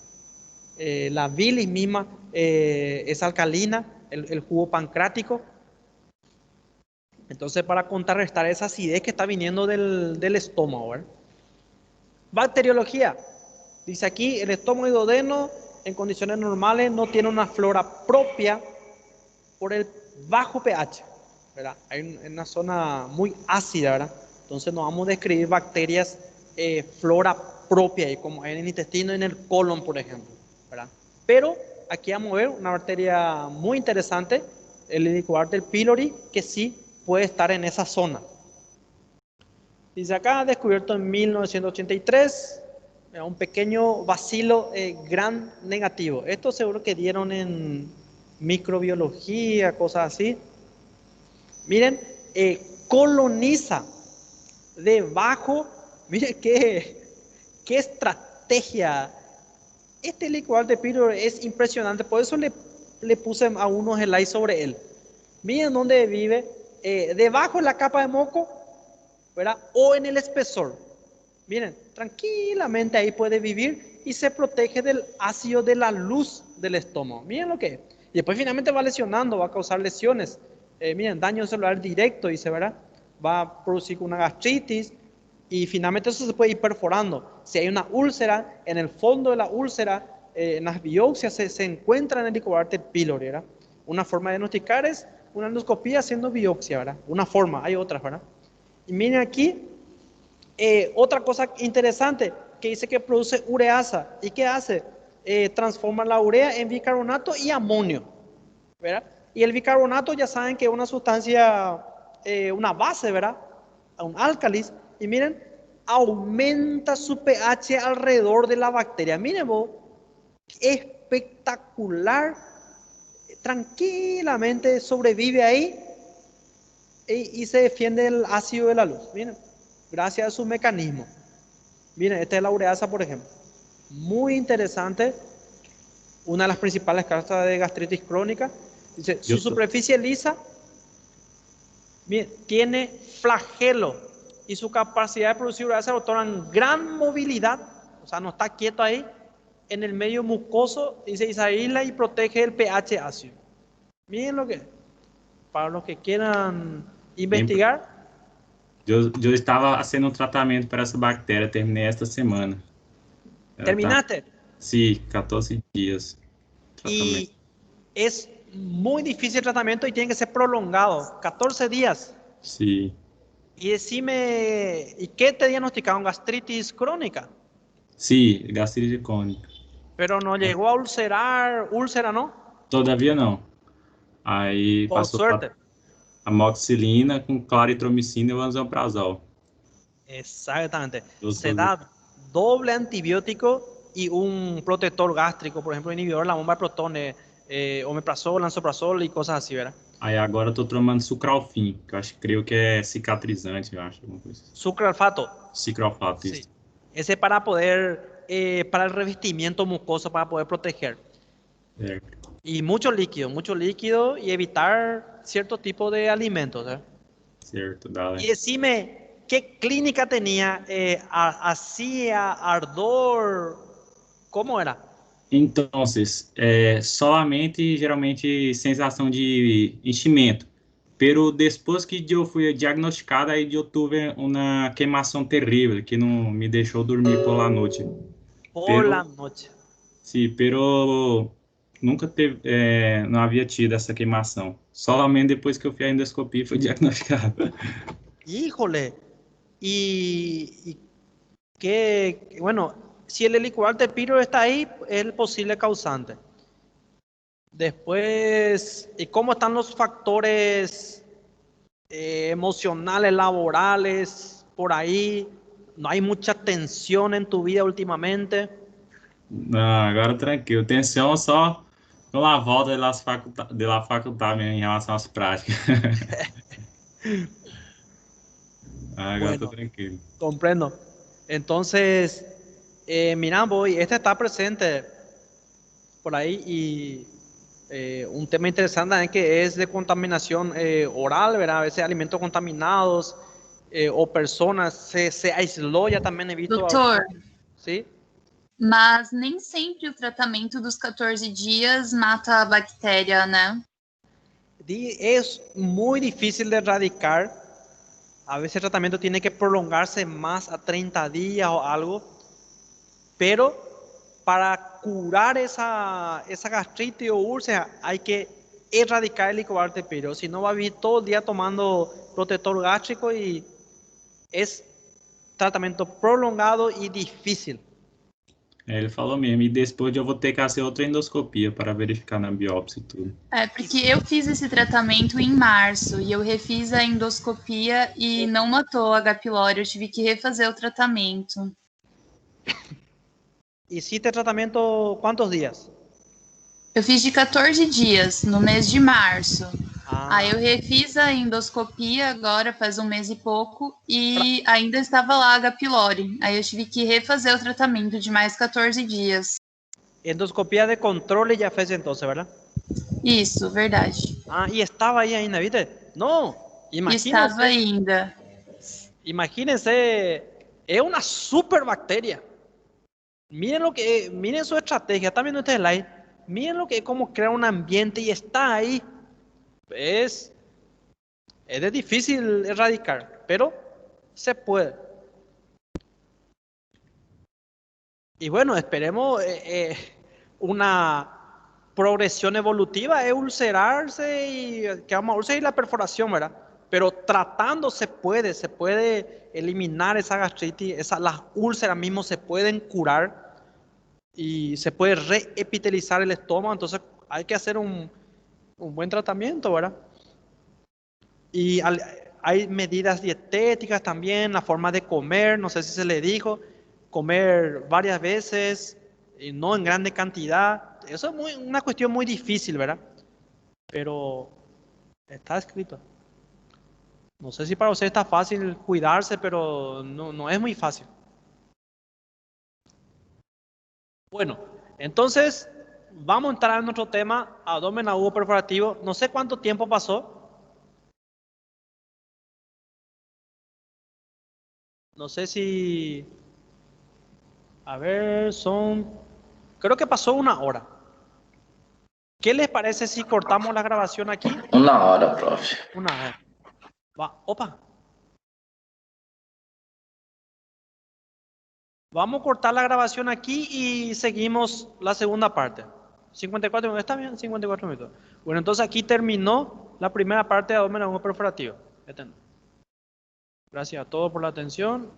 La bilis misma es alcalina, el jugo pancreático. Entonces, para contrarrestar esa acidez que está viniendo del estómago, ¿verdad? Bacteriología. Dice aquí, el estómago y duodeno en condiciones normales no tiene una flora propia por el bajo pH, ¿verdad? Hay una zona muy ácida, ¿verdad? Entonces no vamos a describir bacterias flora propia, como en el intestino y en el colon, por ejemplo, ¿verdad? Pero aquí vamos a ver una bacteria muy interesante, el Helicobacter pylori, que sí puede estar en esa zona. Dice acá, descubierto en 1983, un pequeño bacilo gram negativo. Esto seguro que dieron en microbiología, cosas así. Miren, coloniza debajo, miren qué estrategia. Este licuador de pylori es impresionante, por eso le puse a unos slides sobre él. Miren dónde vive, debajo de la capa de moco, ¿verdad? O en el espesor. Miren, tranquilamente ahí puede vivir y se protege del ácido de la luz del estómago. Miren lo que es. Y después finalmente va lesionando, va a causar lesiones. Miren, daño celular directo, dice, ¿verdad? Va a producir una gastritis y finalmente eso se puede ir perforando. Si hay una úlcera, en el fondo de la úlcera, en las biopsias se encuentra en el Helicobacter pylori, ¿verdad? Una forma de diagnosticar es una endoscopía haciendo biopsia, ¿verdad? Una forma, hay otras, ¿verdad? Y miren aquí, otra cosa interesante, que dice que produce ureasa. ¿Y qué hace? Transforma la urea en bicarbonato y amonio, ¿verdad? Y el bicarbonato ya saben que es una sustancia, una base, ¿verdad? Un álcalis. Y miren, aumenta su pH alrededor de la bacteria. Miren vos, espectacular. Tranquilamente sobrevive ahí y se defiende del ácido de la luz. Miren, gracias a su mecanismo. Miren, esta es la ureasa, por ejemplo. Muy interesante. Una de las principales causas de gastritis crónica. Dice, su superficie lisa, miren, tiene flagelo y su capacidad de producir ureasa le otorgan gran movilidad. O sea, no está quieto ahí. En el medio mucoso, dice, y se aísla y protege el pH ácido. Miren lo que es. Para los que quieran investigar. Eu estava fazendo um tratamento para essa bactéria, terminei esta semana. ¿Terminaste? Sí, 14 días. Y es muy difícil el tratamiento y tiene que ser prolongado, 14 días. Sí. Y decime, ¿y qué te diagnosticaron? Gastritis crónica. Sí, gastrite crónica. Pero no llegó a úlcera, ¿no? Todavia não. Aí Por passou suerte. amoxicilina com claritromicina e o anzoprazol. Exactamente. Los Se dos. da doble antibiótico y un protector gástrico, por ejemplo, inhibidor de la bomba de protones, omeprazol, lansoprazol y cosas así, ¿verdad? Aí agora eu tô tomando sucralfin, que eu creio que é cicatrizante, eu acho. Alguma coisa assim. Sucralfato. Cicralfato, Sí. isso. Ese para poder, para el revestimiento mucoso, para poder proteger. Y mucho líquido y evitar cierto tipo de alimentos, ¿eh? Certo, dale. Y decime, ¿qué clínica tenía? ¿Hacía ardor? ¿Cómo era? Então, solamente, geralmente, sensação de enchimento. Pero depois que eu fui diagnosticado, aí eu tive uma queimação terrível, que não me deixou dormir por la noite. Por la noche. Sim, pero nunca teve, não havia tido essa queimação. Solamente depois que eu fiz a endoscopia fui diagnosticado. Híjole. Y que, bueno, si el Helicobacter pylori está ahí, es el posible causante. Después, ¿y cómo están los factores emocionales, laborales, por ahí? ¿No hay mucha tensión en tu vida últimamente? Não, agora tranquilo. Tensão só pela volta de la faculdade em relação às práticas. Agora Bueno, tô tranquilo. comprendo. Entonces, mira, este está presente por ahí y un tema interesante también que es de contaminación oral, ¿verdad? A veces alimentos contaminados o personas, se aisló, ya también he visto. Doutor, ¿Sí? mas nem sempre o tratamento dos 14 dias mata a bactéria, né? Es muy difícil de erradicar. A veces el tratamiento tiene que prolongarse más a 30 días o algo. Pero para curar esa gastritis o úlcera hay que erradicar el Helicobacter pylori. Si no, va a vivir todo el día tomando protector gástrico y es tratamento prolongado y difícil. Ele falou mesmo, e depois eu vou ter que fazer outra endoscopia para verificar na biópsia e tudo. É, porque eu fiz esse tratamento em março e eu refiz a endoscopia e não matou a H. pylori, eu tive que refazer o tratamento. ¿Hiciste tratamiento cuántos días? Eu fiz de 14 dias, no mês de março. Ah, Aí eu refiz a endoscopia agora, faz um mês e pouco, e ainda estava lá a H. pylori. Aí eu tive que refazer o tratamento de mais 14 dias. endoscopía de control ya fue entonces, ¿verdad? Isso, verdade. Ah, y estaba ahí ainda, ¿viste? No, Estava ainda. imagínense, es una super bacteria. Miren su estrategia, están viendo este slide. Miren lo que es como crear un ambiente y está ahí. Es de difícil erradicar, pero se puede. Y bueno, esperemos una progresión evolutiva, es ulcerarse y que vamos a ulcerar y la perforación, ¿verdad? Pero tratando se puede eliminar esa gastritis, las úlceras mismo se pueden curar y se puede reepitelizar el estómago, entonces hay que hacer un buen tratamiento, ¿verdad? Y hay medidas dietéticas también, la forma de comer, no sé si se le dijo, comer varias veces, y no en grande cantidad. Eso es una cuestión muy difícil, ¿verdad? Pero está escrito. No sé si para usted está fácil cuidarse, pero no es muy fácil. Bueno, entonces vamos a entrar en nuestro tema, abdomen agudo perforativo. No sé cuánto tiempo pasó. No sé si... A ver, creo que pasó 1 hora. ¿Qué les parece si cortamos la grabación aquí? 1 hora, profe. 1 hora. Va, opa. Vamos a cortar la grabación aquí y seguimos la segunda parte. 54 minutos, ¿está bien? 54 minutos. Bueno, entonces aquí terminó la primera parte de abdomen agudo perforativo. Gracias a todos por la atención.